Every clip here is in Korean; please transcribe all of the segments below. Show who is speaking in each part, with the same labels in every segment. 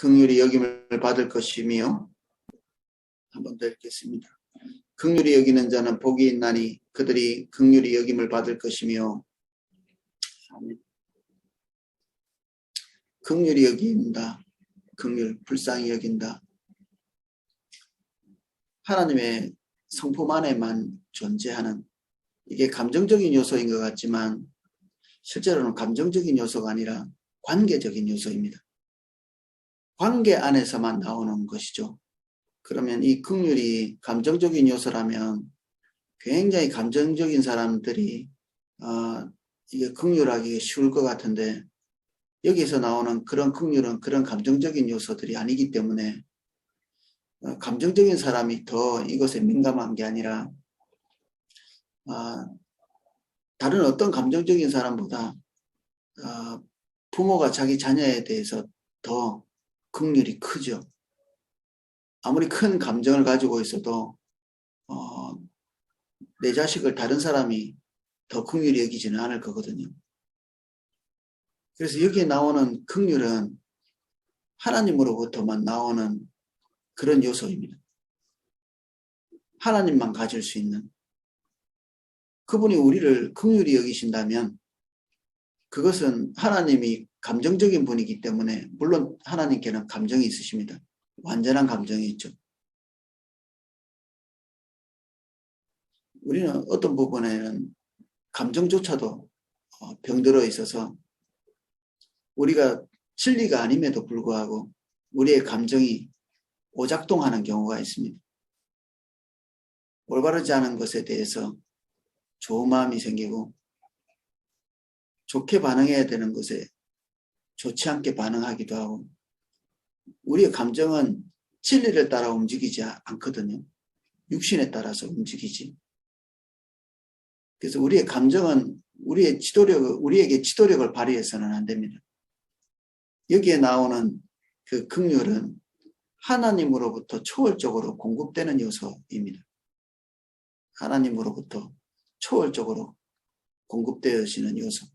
Speaker 1: 긍휼히 여김을 받을 것이며, 한번 더 읽겠습니다. 긍휼히 여기는 자는 복이 있나니 그들이 긍휼히 여김을 받을 것이며. 아멘. 긍휼히 여긴다. 긍휼, 불쌍히 여긴다. 하나님의 성품 안에만 존재하는, 이게 감정적인 요소인 것 같지만 실제로는 감정적인 요소가 아니라 관계적인 요소입니다. 관계 안에서만 나오는 것이죠. 그러면 이 긍휼이 감정적인 요소라면 굉장히 감정적인 사람들이 이게 긍휼하기 쉬울 것 같은데, 여기서 나오는 그런 긍휼은 그런 감정적인 요소들이 아니기 때문에 감정적인 사람이 더 이것에 민감한 게 아니라 다른 어떤 감정적인 사람보다 부모가 자기 자녀에 대해서 더 긍휼이 크죠. 아무리 큰 감정을 가지고 있어도 내 자식을 다른 사람이 더 긍휼히 여기지는 않을 거거든요. 그래서 여기에 나오는 긍휼은 하나님으로부터만 나오는 그런 요소입니다. 하나님만 가질 수 있는, 그분이 우리를 긍휼히 여기신다면 그것은 하나님이 감정적인 분이기 때문에, 물론 하나님께는 감정이 있으십니다. 완전한 감정이 있죠. 우리는 어떤 부분에는 감정조차도 병들어 있어서 우리가 진리가 아님에도 불구하고 우리의 감정이 오작동하는 경우가 있습니다. 올바르지 않은 것에 대해서 좋은 마음이 생기고, 좋게 반응해야 되는 것에 좋지 않게 반응하기도 하고, 우리의 감정은 진리를 따라 움직이지 않거든요. 육신에 따라서 움직이지. 그래서 우리의 감정은 우리에게 지도력을 발휘해서는 안 됩니다. 여기에 나오는 그 긍휼은 하나님으로부터 초월적으로 공급되는 요소입니다. 하나님으로부터 초월적으로 공급되어지는 요소.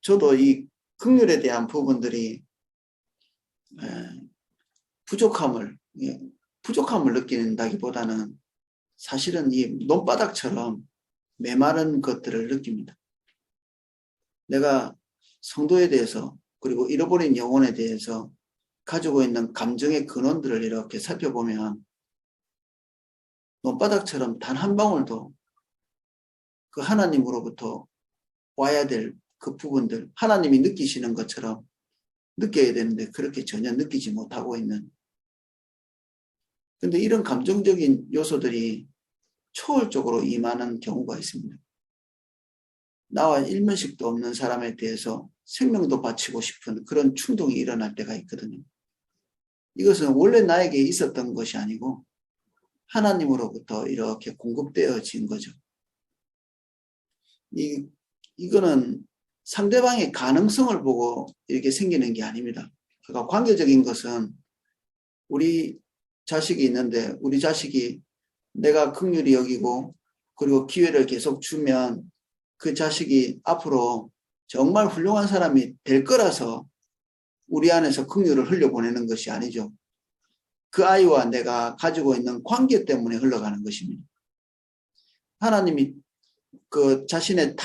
Speaker 1: 저도 이 긍휼에 대한 부분들이 부족함을 느낀다기보다는 사실은 이 논바닥처럼 메마른 것들을 느낍니다. 내가 성도에 대해서, 그리고 잃어버린 영혼에 대해서 가지고 있는 감정의 근원들을 이렇게 살펴보면 논바닥처럼 단 한 방울도 그 하나님으로부터 와야 될 그 부분들, 하나님이 느끼시는 것처럼 느껴야 되는데 그렇게 전혀 느끼지 못하고 있는, 그런데 이런 감정적인 요소들이 초월적으로 임하는 경우가 있습니다. 나와 일면식도 없는 사람에 대해서 생명도 바치고 싶은 그런 충동이 일어날 때가 있거든요. 이것은 원래 나에게 있었던 것이 아니고 하나님으로부터 이렇게 공급되어진 거죠. 이거는 상대방의 가능성을 보고 이렇게 생기는 게 아닙니다. 그러니까 관계적인 것은 우리 자식이 있는데, 우리 자식이 내가 긍휼히 여기고 그리고 기회를 계속 주면 그 자식이 앞으로 정말 훌륭한 사람이 될 거라서 우리 안에서 긍휼을 흘려보내는 것이 아니죠. 그 아이와 내가 가지고 있는 관계 때문에 흘러가는 것입니다. 하나님이 그 자신의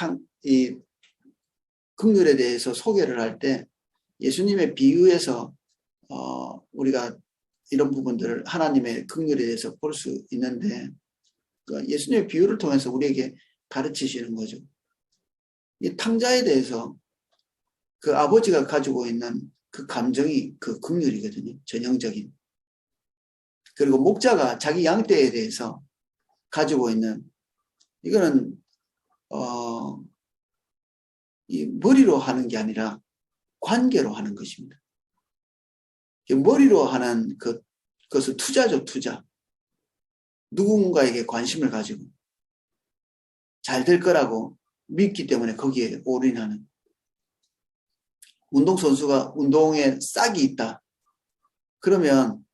Speaker 1: 이 긍휼에 대해서 소개를 할 때 예수님의 비유에서 우리가 이런 부분들을 하나님의 긍휼에 대해서 볼 수 있는데, 예수님의 비유를 통해서 우리에게 가르치시는 거죠. 이 탕자에 대해서 그 아버지가 가지고 있는 그 감정이 그 긍휼이거든요. 전형적인. 그리고 목자가 자기 양떼에 대해서 가지고 있는, 이거는 이 머리로 하는 게 아니라 관계로 하는 것입니다. 머리로 하는 그것은 투자죠, 투자. 누군가에게 관심을 가지고 잘 될 거라고 믿기 때문에 거기에 올인하는. 운동선수가 운동에 싹이 있다. 그러면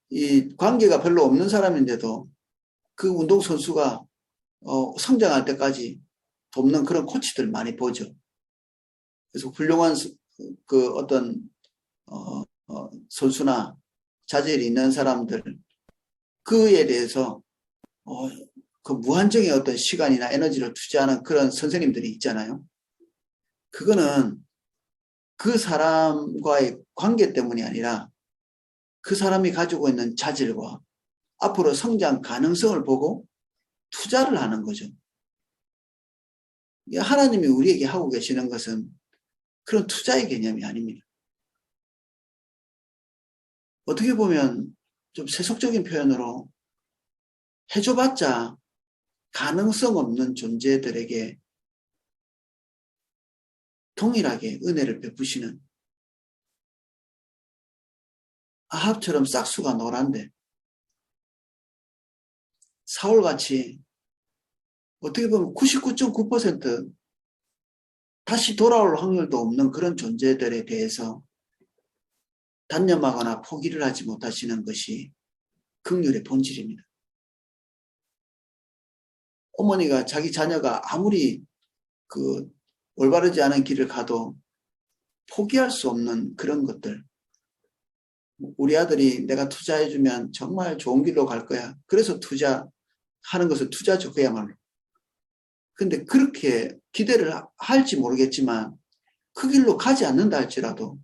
Speaker 1: 이 관계가 별로 없는 사람인데도 그 운동선수가 성장할 때까지 돕는 그런 코치들 많이 보죠. 그래서 훌륭한 그 어떤 선수나 자질이 있는 사람들 그에 대해서 그 무한정의 어떤 시간이나 에너지를 투자하는 그런 선생님들이 있잖아요. 그거는 그 사람과의 관계 때문이 아니라 그 사람이 가지고 있는 자질과 앞으로 성장 가능성을 보고 투자를 하는 거죠. 하나님이 우리에게 하고 계시는 것은 그런 투자의 개념이 아닙니다. 어떻게 보면 좀 세속적인 표현으로 해줘봤자 가능성 없는 존재들에게 동일하게 은혜를 베푸시는 아합처럼 싹수가 노란데 사울같이 어떻게 보면 99.9% 다시 돌아올 확률도 없는 그런 존재들에 대해서 단념하거나 포기를 하지 못하시는 것이 긍휼의 본질입니다. 어머니가 자기 자녀가 아무리 그 올바르지 않은 길을 가도 포기할 수 없는 그런 것들. 우리 아들이 내가 투자해주면 정말 좋은 길로 갈 거야. 그래서 투자하는 것은 투자죠, 그야말로. 근데 그렇게 기대를 할지 모르겠지만 그 길로 가지 않는다 할지라도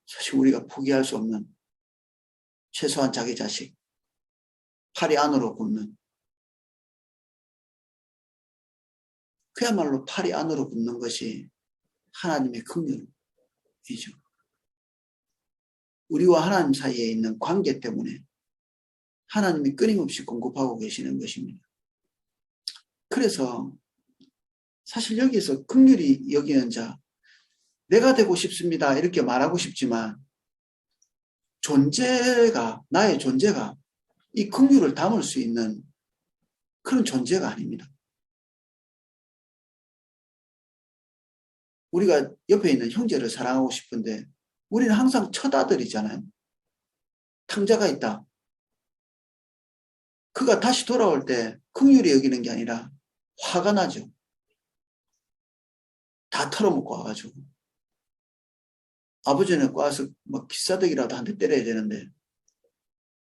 Speaker 1: 사실 우리가 포기할 수 없는 최소한 자기 자식, 팔이 안으로 굽는 그야말로 팔이 안으로 굽는 것이 하나님의 긍휼이죠. 우리와 하나님 사이에 있는 관계 때문에 하나님이 끊임없이 공급하고 계시는 것입니다. 그래서 사실 여기에서 긍휼히 여기는 자, 내가 되고 싶습니다 이렇게 말하고 싶지만 나의 존재가 이 긍휼을 담을 수 있는 그런 존재가 아닙니다. 우리가 옆에 있는 형제를 사랑하고 싶은데 우리는 항상 첫 아들이잖아요. 탕자가 있다. 그가 다시 돌아올 때 긍휼히 여기는 게 아니라 화가 나죠. 다 털어먹고 와가지고. 아버지는 꽈서 뭐 기싸대기라도 한 대 때려야 되는데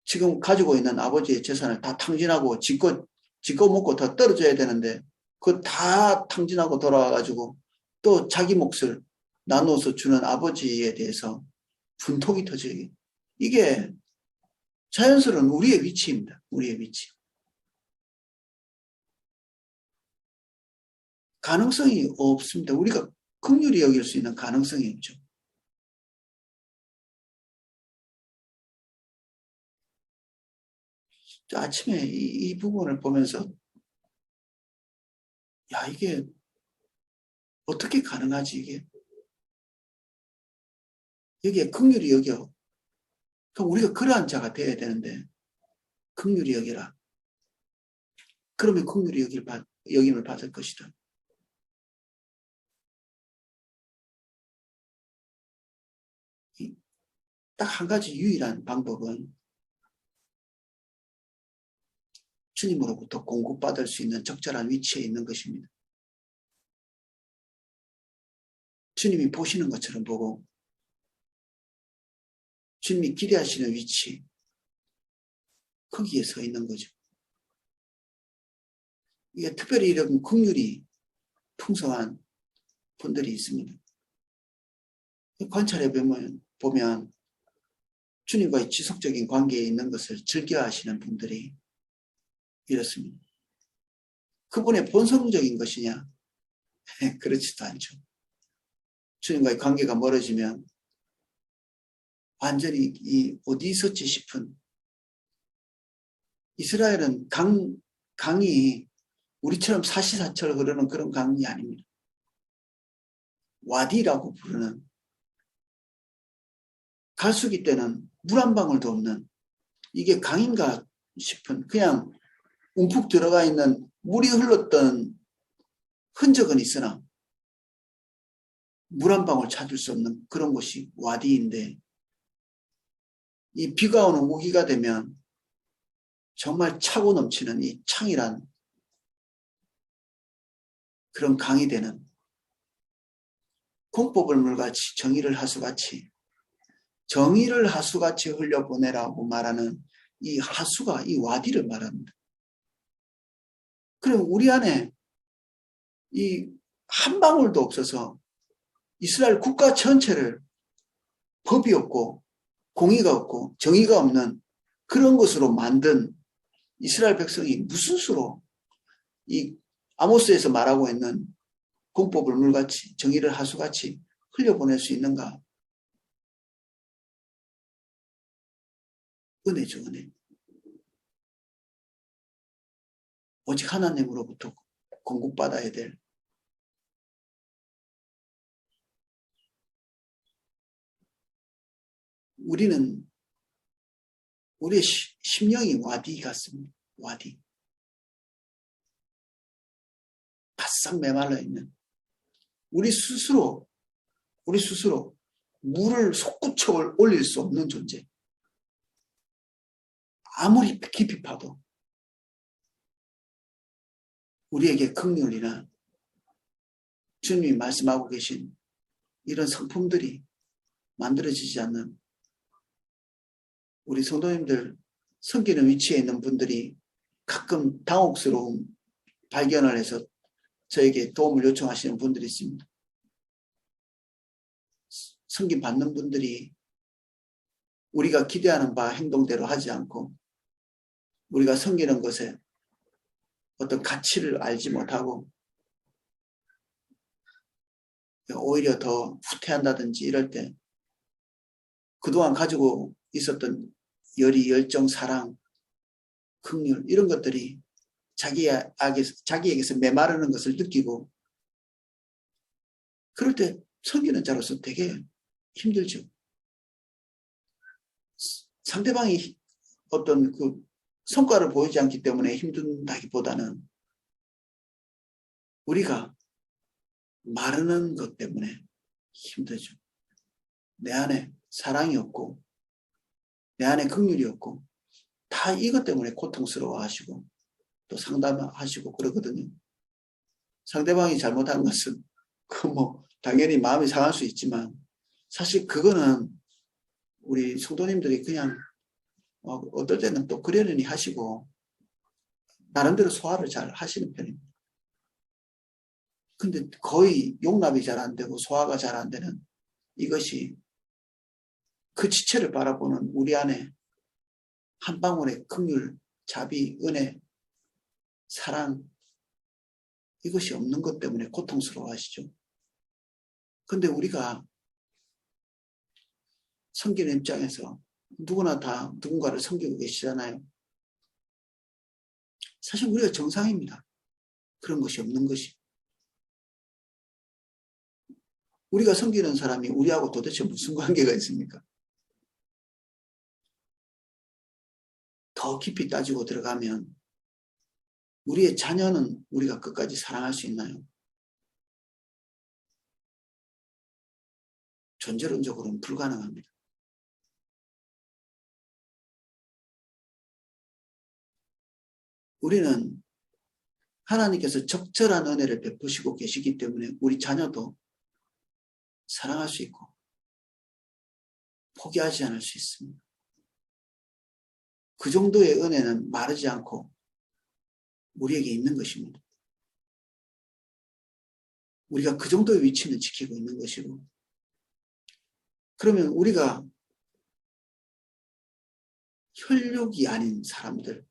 Speaker 1: 지금 가지고 있는 아버지의 재산을 다 탕진하고 지껏 먹고 더 떨어져야 되는데 그거 다 탕진하고 돌아와가지고 또 자기 몫을 나눠서 주는 아버지에 대해서 분통이 터져요. 이게 자연스러운 우리의 위치입니다. 우리의 위치. 가능성이 없습니다. 우리가 긍휼히 여길 수 있는 가능성이 없죠. 아침에 이 부분을 보면서 야 이게 어떻게 가능하지 이게. 여기에 긍휼히 여겨. 그럼 우리가 그러한 자가 되어야 되는데 긍휼히 여기라. 그러면 긍휼히 여김을 받을 것이다. 딱 한 가지 유일한 방법은 주님으로부터 공급받을 수 있는 적절한 위치에 있는 것입니다. 주님이 보시는 것처럼 보고 주님이 기대하시는 위치 거기에 서 있는 거죠. 이게 특별히 이런 긍휼이 풍성한 분들이 있습니다. 관찰해 보면 주님과의 지속적인 관계에 있는 것을 즐겨하시는 분들이 이렇습니다. 그분의 본성적인 것이냐? 그렇지도 않죠. 주님과의 관계가 멀어지면 완전히 어디 있었지 싶은 이스라엘은 강이 우리처럼 사시사철 흐르는 그런 강이 아닙니다. 와디라고 부르는 갈수기 때는 물 한 방울도 없는 이게 강인가 싶은 그냥 움푹 들어가 있는 물이 흘렀던 흔적은 있으나 물 한 방울 찾을 수 없는 그런 곳이 와디인데 이 비가 오는 우기가 되면 정말 차고 넘치는 이 창이란 그런 강이 되는 공법을 물같이 정의를 하수같이 정의를 하수같이 흘려보내라고 말하는 이 하수가 이 와디를 말합니다. 그럼 우리 안에 이 한 방울도 없어서 이스라엘 국가 전체를 법이 없고 공의가 없고 정의가 없는 그런 것으로 만든 이스라엘 백성이 무슨 수로 이 아모스에서 말하고 있는 공법을 물같이 정의를 하수같이 흘려보낼 수 있는가? 은혜죠, 은혜. 오직 하나님으로부터 공급받아야 될 우리는 우리의 심령이 와디 같습니다. 와디. 바싹 메말라 있는 우리 스스로 물을 솟구쳐 올릴 수 없는 존재. 아무리 깊이 파도 우리에게 긍휼이나 주님이 말씀하고 계신 이런 성품들이 만들어지지 않는 우리 성도님들 섬기는 위치에 있는 분들이 가끔 당혹스러운 발견을 해서 저에게 도움을 요청하시는 분들이 있습니다. 섬김 받는 분들이 우리가 기대하는 바 행동대로 하지 않고 우리가 섬기는 것에 어떤 가치를 알지 못하고 오히려 더 후퇴한다든지 이럴 때 그동안 가지고 있었던 열의, 열정, 사랑, 긍휼 이런 것들이 자기에게서 메마르는 것을 느끼고 그럴 때 섬기는 자로서 되게 힘들죠. 상대방이 어떤 그 성과를 보이지 않기 때문에 힘든다기보다는 우리가 마르는 것 때문에 힘들죠. 내 안에 사랑이 없고 내 안에 긍휼이 없고 다 이것 때문에 고통스러워 하시고 또 상담하시고 그러거든요. 상대방이 잘못한 것은 그 당연히 마음이 상할 수 있지만 사실 그거는 우리 성도님들이 그냥 어떨 때는 또 그러려니 하시고 나름대로 소화를 잘 하시는 편입니다. 근데 거의 용납이 잘 안 되고 소화가 잘 안 되는 이것이 그 지체를 바라보는 우리 안에 한 방울의 긍휼, 자비, 은혜, 사랑 이것이 없는 것 때문에 고통스러워 하시죠. 근데 우리가 섬기는 입장에서 누구나 다 누군가를 섬기고 계시잖아요. 사실 우리가 정상입니다. 그런 것이 없는 것이. 우리가 섬기는 사람이 우리하고 도대체 무슨 관계가 있습니까? 더 깊이 따지고 들어가면 우리의 자녀는 우리가 끝까지 사랑할 수 있나요? 존재론적으로는 불가능합니다. 우리는 하나님께서 적절한 은혜를 베푸시고 계시기 때문에 우리 자녀도 사랑할 수 있고 포기하지 않을 수 있습니다. 그 정도의 은혜는 마르지 않고 우리에게 있는 것입니다. 우리가 그 정도의 위치는 지키고 있는 것이고 그러면 우리가 혈육이 아닌 사람들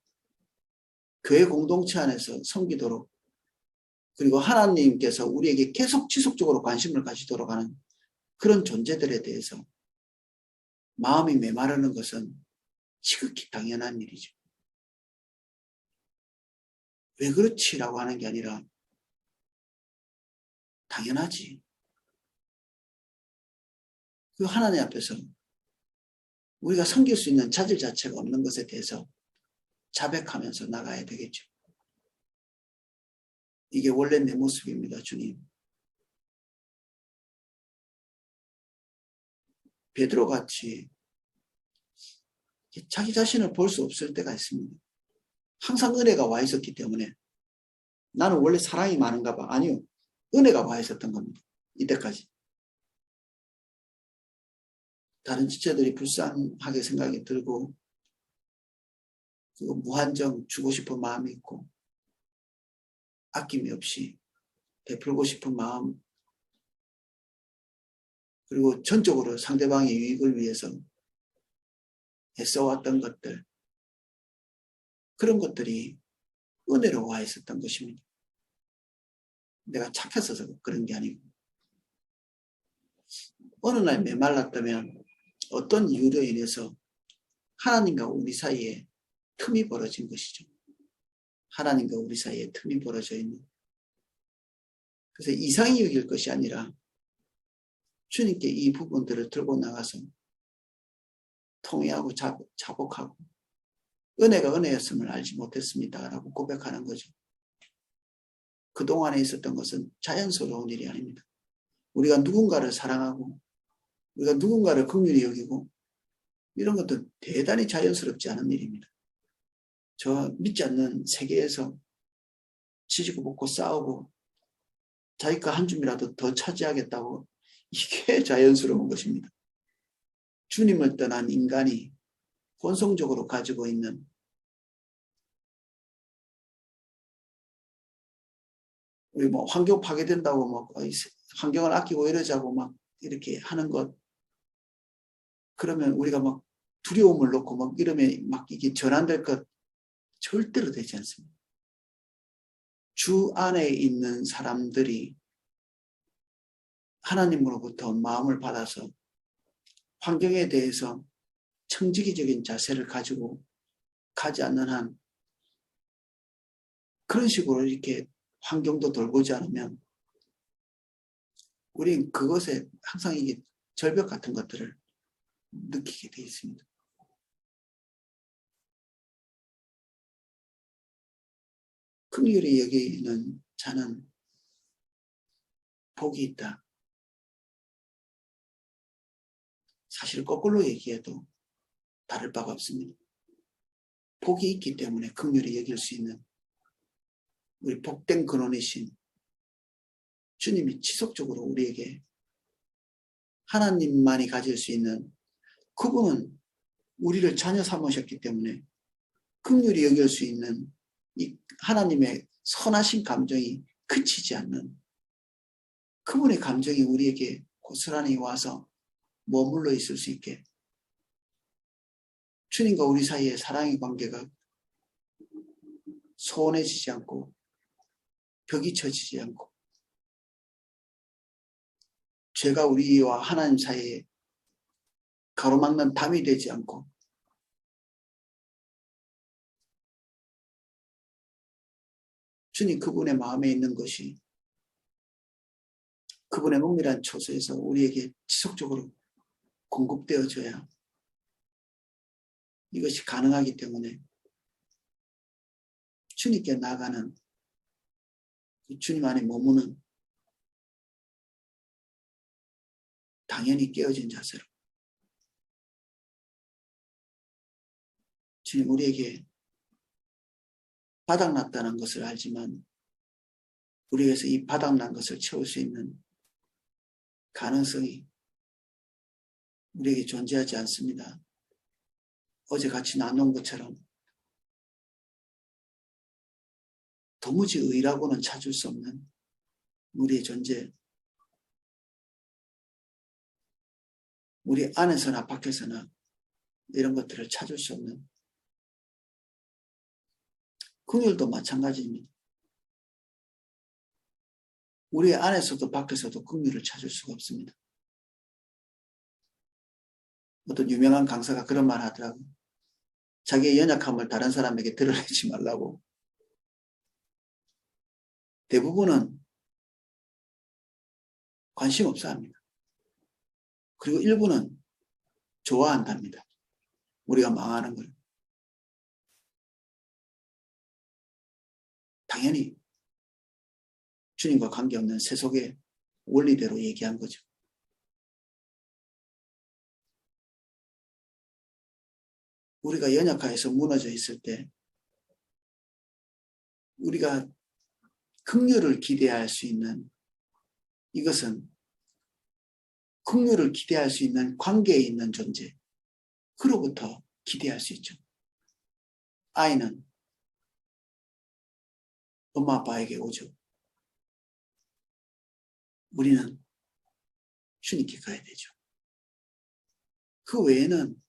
Speaker 1: 교회 공동체 안에서 섬기도록 그리고 하나님께서 우리에게 계속 지속적으로 관심을 가지도록 하는 그런 존재들에 대해서 마음이 메마르는 것은 지극히 당연한 일이죠. 왜 그렇지라고 하는 게 아니라 당연하지. 그 하나님 앞에서 우리가 섬길 수 있는 자질 자체가 없는 것에 대해서 자백하면서 나가야 되겠죠. 이게 원래 내 모습입니다, 주님. 베드로같이 자기 자신을 볼 수 없을 때가 있습니다. 항상 은혜가 와 있었기 때문에 나는 원래 사랑이 많은가 봐. 아니요. 은혜가 와 있었던 겁니다. 이때까지. 다른 지체들이 불쌍하게 생각이 들고 그리고 무한정 주고 싶은 마음이 있고 아낌이 없이 베풀고 싶은 마음 그리고 전적으로 상대방의 유익을 위해서 애써왔던 것들 그런 것들이 은혜로 와 있었던 것입니다. 내가 착했어서 그런 게 아니고 어느 날 메말랐다면 어떤 이유로 인해서 하나님과 우리 사이에 틈이 벌어진 것이죠. 하나님과 우리 사이에 틈이 벌어져 있는 그래서 이상히 여길 것이 아니라 주님께 이 부분들을 들고 나가서 통회하고 자복하고 은혜가 은혜였음을 알지 못했습니다 라고 고백하는 거죠. 그동안에 있었던 것은 자연스러운 일이 아닙니다. 우리가 누군가를 사랑하고 우리가 누군가를 긍휼히 여기고 이런 것도 대단히 자연스럽지 않은 일입니다. 저 믿지 않는 세계에서 지지고 볶고 싸우고 자기가 한 줌이라도 더 차지하겠다고 이게 자연스러운 것입니다. 주님을 떠난 인간이 본성적으로 가지고 있는 우리 뭐 환경 파괴된다고 막 환경을 아끼고 이러자고 막 이렇게 하는 것 그러면 우리가 막 두려움을 놓고 막 이러면 막 이게 전환될 것 절대로 되지 않습니다. 주 안에 있는 사람들이 하나님으로부터 마음을 받아서 환경에 대해서 청지기적인 자세를 가지고 가지 않는 한 그런 식으로 이렇게 환경도 돌보지 않으면 우리는 그것에 항상 이게 절벽 같은 것들을 느끼게 되어 있습니다. 긍휼히 여기는 자는 복이 있다. 사실 거꾸로 얘기해도 다를 바가 없습니다. 복이 있기 때문에 긍휼히 여길 수 있는 우리 복된 근원이신 주님이 지속적으로 우리에게 하나님만이 가질 수 있는 그분은 우리를 자녀 삼으셨기 때문에 긍휼히 여길 수 있는 이 하나님의 선하신 감정이 그치지 않는 그분의 감정이 우리에게 고스란히 와서 머물러 있을 수 있게 주님과 우리 사이의 사랑의 관계가 소원해지지 않고 벽이 쳐지지 않고 죄가 우리와 하나님 사이에 가로막는 담이 되지 않고 주님 그분의 마음에 있는 것이 그분의 은밀한 초소에서 우리에게 지속적으로 공급되어져야 이것이 가능하기 때문에 주님께 나아가는 주님 안에 머무는 당연히 깨어진 자세로 주님 우리에게 바닥났다는 것을 알지만 우리에게서 이 바닥난 것을 채울 수 있는 가능성이 우리에게 존재하지 않습니다. 어제 같이 나눈 것처럼 도무지 의라고는 찾을 수 없는 우리의 존재 우리 안에서나 밖에서나 이런 것들을 찾을 수 없는 긍휼도 마찬가지입니다. 우리 안에서도 밖에서도 긍휼을 찾을 수가 없습니다. 어떤 유명한 강사가 그런 말 하더라고요. 자기의 연약함을 다른 사람에게 드러내지 말라고. 대부분은 관심 없어 합니다. 그리고 일부는 좋아한답니다. 우리가 망하는 걸. 당연히 주님과 관계없는 세속의 원리대로 얘기한 거죠. 우리가 연약해서 무너져 있을 때 우리가 긍휼을 기대할 수 있는 이것은 긍휼을 기대할 수 있는 관계에 있는 존재, 그로부터 기대할 수 있죠. 아이는 엄마 아빠에게 오죠. 우리는 주님께 가야 되죠. 그 외에는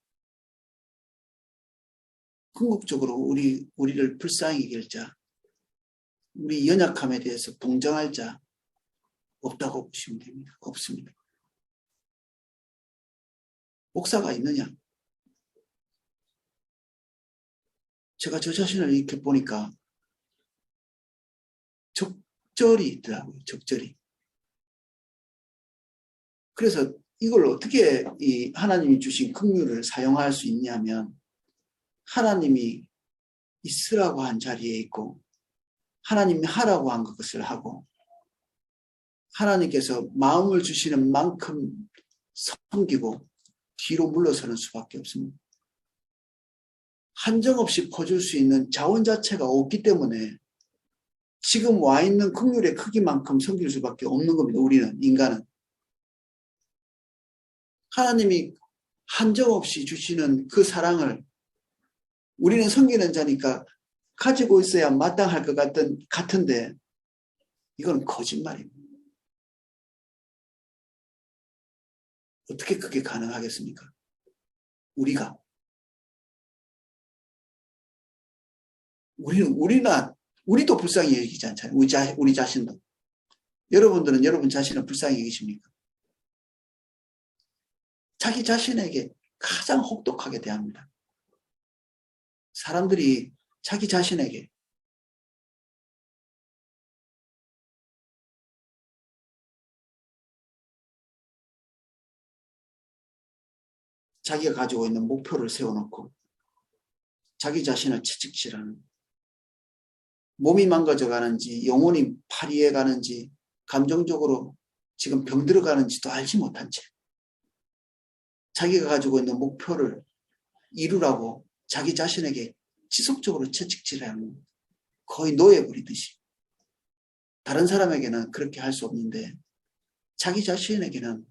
Speaker 1: 궁극적으로 우리를 불쌍히 여길 자, 우리 연약함에 대해서 동정할 자 없다고 보시면 됩니다. 없습니다. 목사가 있느냐? 제가 저 자신을 이렇게 보니까 적절히 있더라고요. 적절히. 그래서 이걸 어떻게 이 하나님이 주신 긍휼을 사용할 수 있냐면, 하나님이 있으라고 한 자리에 있고 하나님이 하라고 한 것을 하고 하나님께서 마음을 주시는 만큼 섬기고 뒤로 물러서는 수밖에 없습니다. 한정없이 퍼줄 수 있는 자원 자체가 없기 때문에 지금 와 있는 긍휼의 크기만큼 섬길 수밖에 없는 겁니다. 우리는, 인간은. 하나님이 한정없이 주시는 그 사랑을 우리는 섬기는 자니까 가지고 있어야 마땅할 것 같은데 이건 거짓말입니다. 어떻게 그게 가능하겠습니까? 우리도 불쌍히 여기지 않잖아요. 우리 자신도. 여러분들은 여러분 자신을 불쌍히 여기십니까? 자기 자신에게 가장 혹독하게 대합니다. 사람들이 자기 자신에게 자기가 가지고 있는 목표를 세워놓고 자기 자신을 채찍질하는, 몸이 망가져가는지 영혼이 파리해가는지 감정적으로 지금 병들어가는지도 알지 못한 채 자기가 가지고 있는 목표를 이루라고 자기 자신에게 지속적으로 채찍질하는, 거의 노예부리듯이. 다른 사람에게는 그렇게 할 수 없는데 자기 자신에게는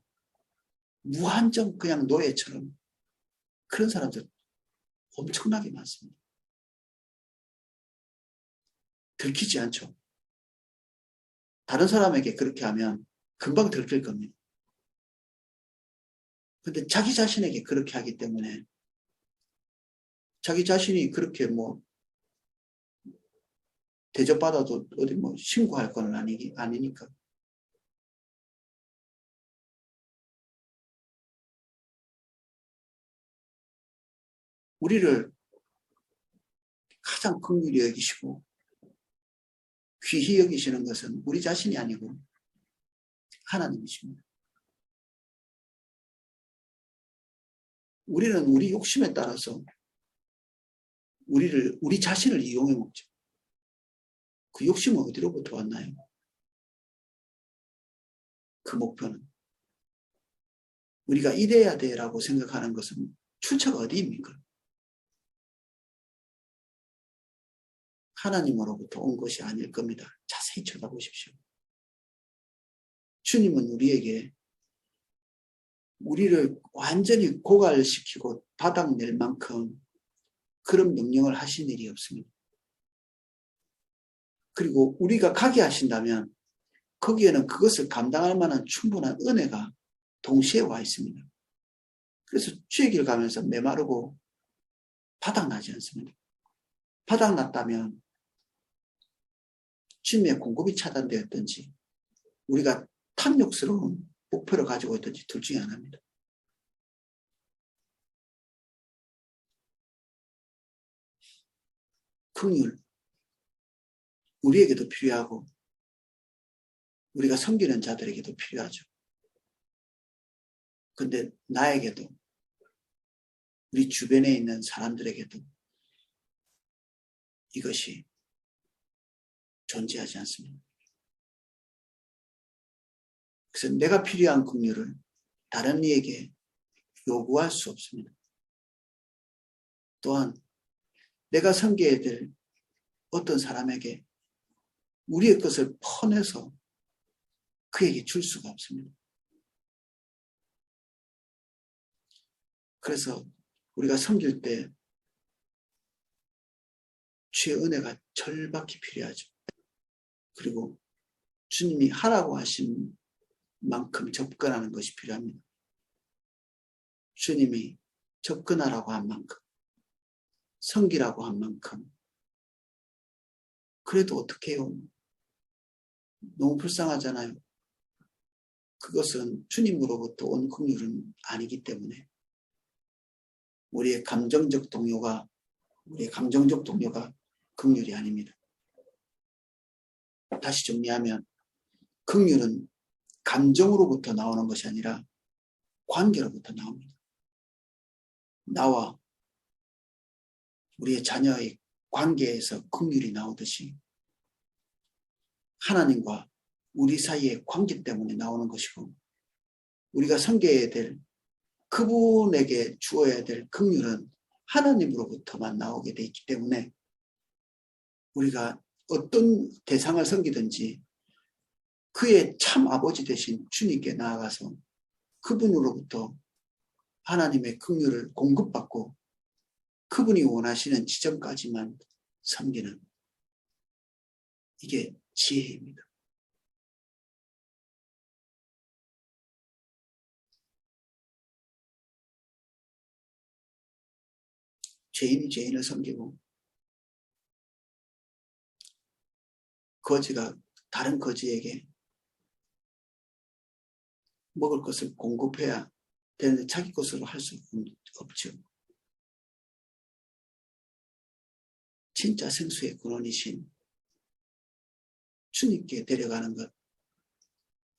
Speaker 1: 무한정 그냥 노예처럼, 그런 사람들 엄청나게 많습니다. 들키지 않죠. 다른 사람에게 그렇게 하면 금방 들킬 겁니다. 근데 자기 자신에게 그렇게 하기 때문에 자기 자신이 그렇게 대접받아도 어디 신고할 건 아니니까. 우리를 가장 긍휼히 여기시고 귀히 여기시는 것은 우리 자신이 아니고 하나님이십니다. 우리는 우리 욕심에 따라서 우리 자신을 이용해 먹죠. 그 욕심은 어디로부터 왔나요? 그 목표는 우리가 이래야 돼라고 생각하는 것은 출처가 어디입니까? 하나님으로부터 온 것이 아닐 겁니다. 자세히 쳐다보십시오. 주님은 우리를 완전히 고갈시키고 바닥낼 만큼 그런 명령을 하신 일이 없습니다. 그리고 우리가 가게 하신다면 거기에는 그것을 감당할 만한 충분한 은혜가 동시에 와 있습니다. 그래서 주의 길 가면서 메마르고 바닥나지 않습니다. 바닥났다면 주님의 공급이 차단되었든지 우리가 탐욕스러운 목표를 가지고 있든지 둘 중에 하나입니다. 긍휼, 우리에게도 필요하고 우리가 섬기는 자들에게도 필요하죠. 근데 나에게도 우리 주변에 있는 사람들에게도 이것이 존재하지 않습니다. 그래서 내가 필요한 긍휼을 다른 이에게 요구할 수 없습니다. 또한 내가 섬겨야 될 어떤 사람에게 우리의 것을 퍼내서 그에게 줄 수가 없습니다. 그래서 우리가 섬길 때 주의 은혜가 절박히 필요하죠. 그리고 주님이 하라고 하신 만큼 접근하는 것이 필요합니다. 주님이 접근하라고 한 만큼, 섬기라고 한 만큼. 그래도 어떻게 해요? 너무 불쌍하잖아요. 그것은 주님으로부터 온 긍휼은 아니기 때문에 우리의 감정적 동요가 긍휼이 아닙니다. 다시 정리하면 긍휼은 감정으로부터 나오는 것이 아니라 관계로부터 나옵니다. 나와 우리의 자녀의 관계에서 긍휼이 나오듯이 하나님과 우리 사이의 관계 때문에 나오는 것이고, 우리가 섬겨야 될 그분에게 주어야 될 긍휼은 하나님으로부터만 나오게 돼 있기 때문에 우리가 어떤 대상을 섬기든지 그의 참 아버지 되신 주님께 나아가서 그분으로부터 하나님의 긍휼을 공급받고 그분이 원하시는 지점까지만 섬기는, 이게 지혜입니다. 죄인이 죄인을 섬기고 거지가 다른 거지에게 먹을 것을 공급해야 되는데 자기 것으로 할 수 없죠. 진짜 생수의 근원이신 주님께 데려가는 것,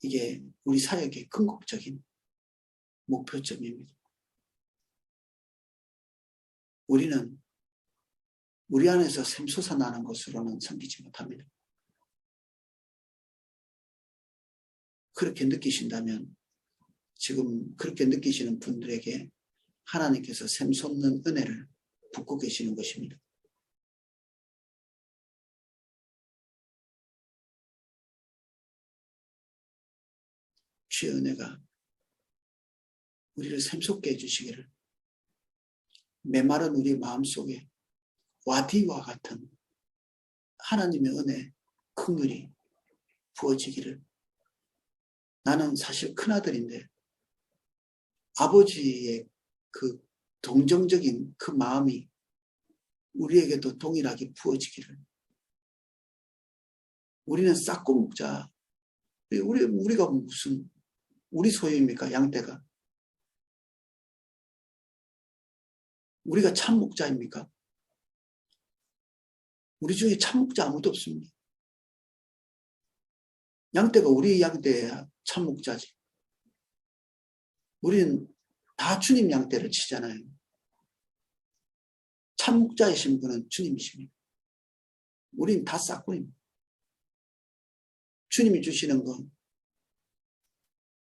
Speaker 1: 이게 우리 사역의 궁극적인 목표점입니다. 우리는 우리 안에서 샘솟아나는 것으로는 섬기지 못합니다. 그렇게 느끼신다면 지금 그렇게 느끼시는 분들에게 하나님께서 샘솟는 은혜를 붓고 계시는 것입니다. 주의 은혜가 우리를 샘솟게 해주시기를, 메마른 우리 마음속에 와디와 같은 하나님의 은혜, 긍휼이 부어지기를. 나는 사실 큰아들인데 아버지의 그 동정적인 그 마음이 우리에게도 동일하게 부어지기를. 우리는 싹고 먹자. 우리가 무슨 우리 소유입니까? 양떼가. 우리가 참 목자입니까? 우리 중에 참 목자 아무도 없습니다. 양떼가 우리 양떼야 참 목자지. 우리는 다 주님 양떼를 치잖아요. 참 목자이신 분은 주님이십니다. 우린 다 싹군입니다. 주님이 주시는 건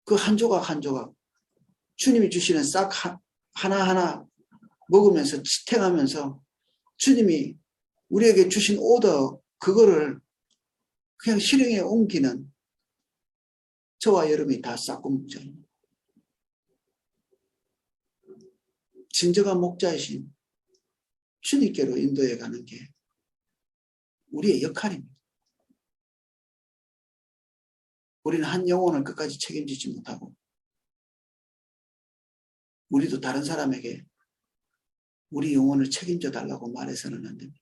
Speaker 1: 그 한 조각 한 조각, 주님이 주시는 싹 하나하나 먹으면서 지탱하면서 주님이 우리에게 주신 오더, 그거를 그냥 실행에 옮기는 저와 여러분이 다 싹고 목자입니다. 진정한 목자이신 주님께로 인도해 가는 게 우리의 역할입니다. 우리는 한 영혼을 끝까지 책임지지 못하고 우리도 다른 사람에게 우리 영혼을 책임져 달라고 말해서는 안 됩니다.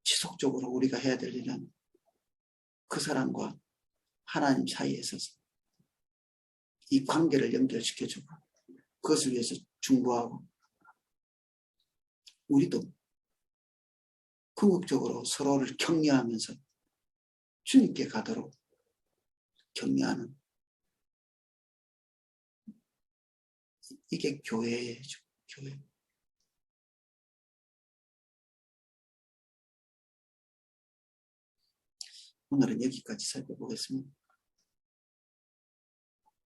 Speaker 1: 지속적으로 우리가 해야 될 일은 그 사람과 하나님 사이에 있어서 이 관계를 연결시켜주고 그것을 위해서 중보하고, 우리도 궁극적으로 서로를 격려하면서 주님께 가도록 격려하는, 이게 교회죠. 교회. 오늘은 여기까지 살펴보겠습니다.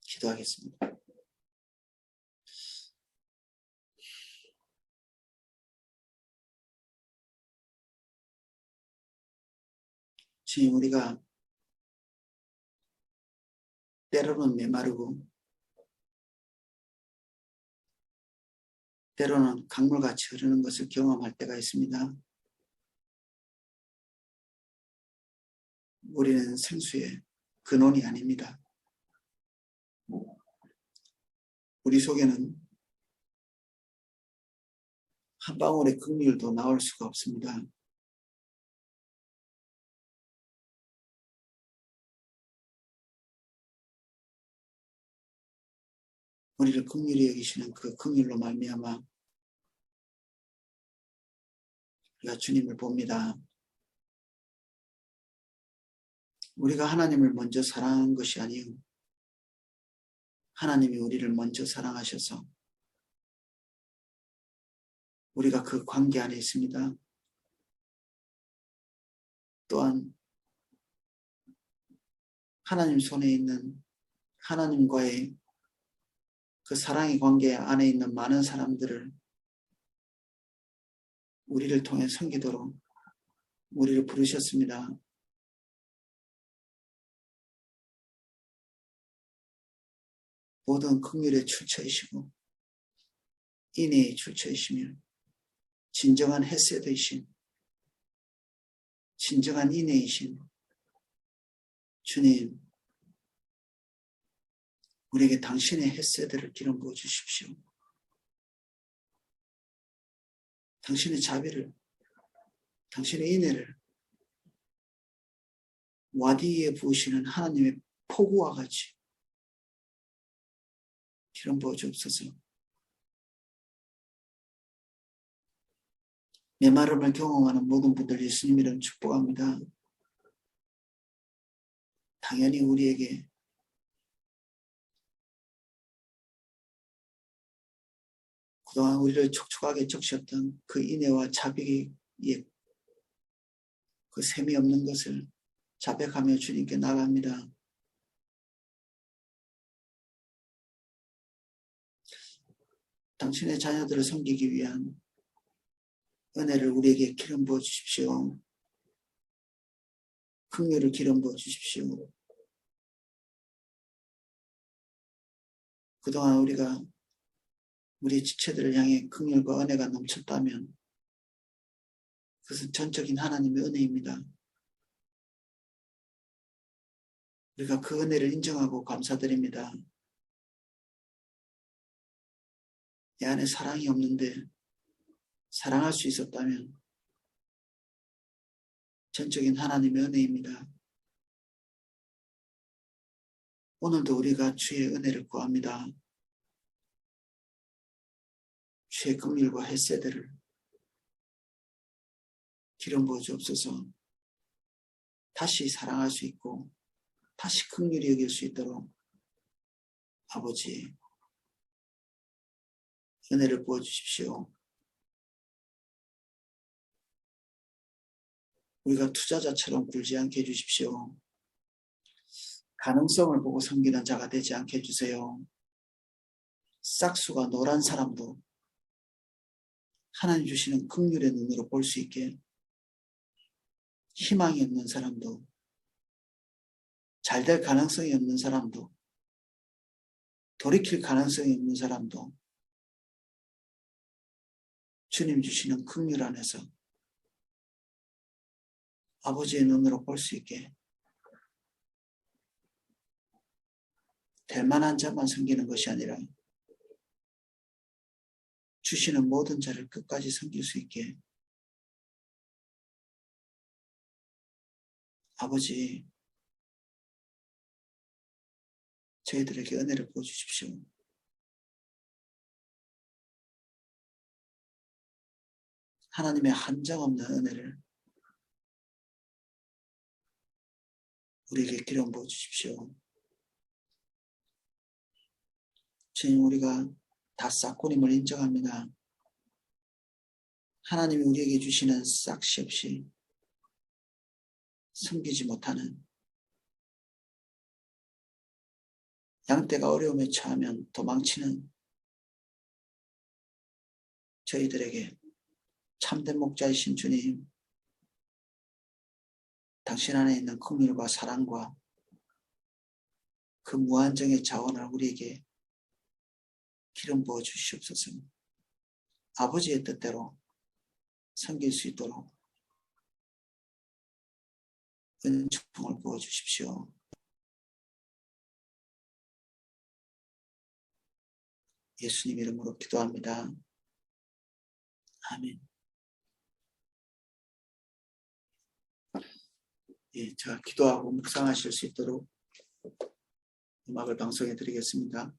Speaker 1: 기도하겠습니다. 주님, 우리가 때로는 메마르고 때로는 강물같이 흐르는 것을 경험할 때가 있습니다. 우리는 생수의 근원이 아닙니다. 우리 속에는 한 방울의 긍휼도 나올 수가 없습니다. 우리를 긍휼히 여기시는 그 긍휼로 말미암아 우리가 주님을 봅니다. 우리가 하나님을 먼저 사랑한 것이 아니요 하나님이 우리를 먼저 사랑하셔서 우리가 그 관계 안에 있습니다. 또한 하나님 손에 있는 하나님과의 그 사랑의 관계 안에 있는 많은 사람들을 우리를 통해 섬기도록 우리를 부르셨습니다. 모든 긍휼의 출처이시고 인애의 출처이시며 진정한 헤세드이신 진정한 인애이신 주님, 우리에게 당신의 헤세드를 기름 부어 주십시오. 당신의 자비를, 당신의 인애를 와디에 부으시는 하나님의 폭우와 같이 기름 부어 주옵소서. 메마름을 경험하는 모든 분들 예수님 이름 축복합니다. 당연히 우리에게 그동안 우리를 촉촉하게 적셨던 그 인애와 자비의 그 셈이 없는 것을 자백하며 주님께 나갑니다. 당신의 자녀들을 섬기기 위한 은혜를 우리에게 기름 부어 주십시오. 긍휼을 기름 부어 주십시오. 그동안 우리가 우리 지체들을 향해 긍휼과 은혜가 넘쳤다면 그것은 전적인 하나님의 은혜입니다. 우리가 그 은혜를 인정하고 감사드립니다. 내 안에 사랑이 없는데 사랑할 수 있었다면 전적인 하나님의 은혜입니다. 오늘도 우리가 주의 은혜를 구합니다. 주의 긍휼과 헤세드를 기름 부어 주옵소서. 다시 사랑할 수 있고 다시 긍휼히 여길 수 있도록 아버지 은혜를 부어 주십시오. 우리가 투자자처럼 굴지 않게 해주십시오. 가능성을 보고 섬기는 자가 되지 않게 해주세요. 싹수가 노란 사람도 하나님 주시는 긍휼의 눈으로 볼 수 있게, 희망이 없는 사람도, 잘될 가능성이 없는 사람도, 돌이킬 가능성이 없는 사람도 주님 주시는 긍휼 안에서 아버지의 눈으로 볼 수 있게 될 만한 자만 섬기는 것이 아니라 주시는 모든 자를 끝까지 섬길 수 있게 아버지 저희들에게 은혜를 부어주십시오. 하나님의 한정없는 은혜를 우리에게 기름 부어주십시오. 주님, 우리가 다 싹군임을 인정합니다. 하나님이 우리에게 주시는 싹시 없이 숨기지 못하는, 양떼가 어려움에 처하면 도망치는 저희들에게 참된 목자이신 주님, 당신 안에 있는 긍휼과 사랑과 그 무한정의 자원을 우리에게 기름 부어 주시옵소서. 아버지의 뜻대로 섬길 수 있도록 은총을 부어주십시오. 예수님 이름으로 기도합니다. 아멘. 예, 자, 기도하고 묵상하실 수 있도록 음악을 방송해 드리겠습니다.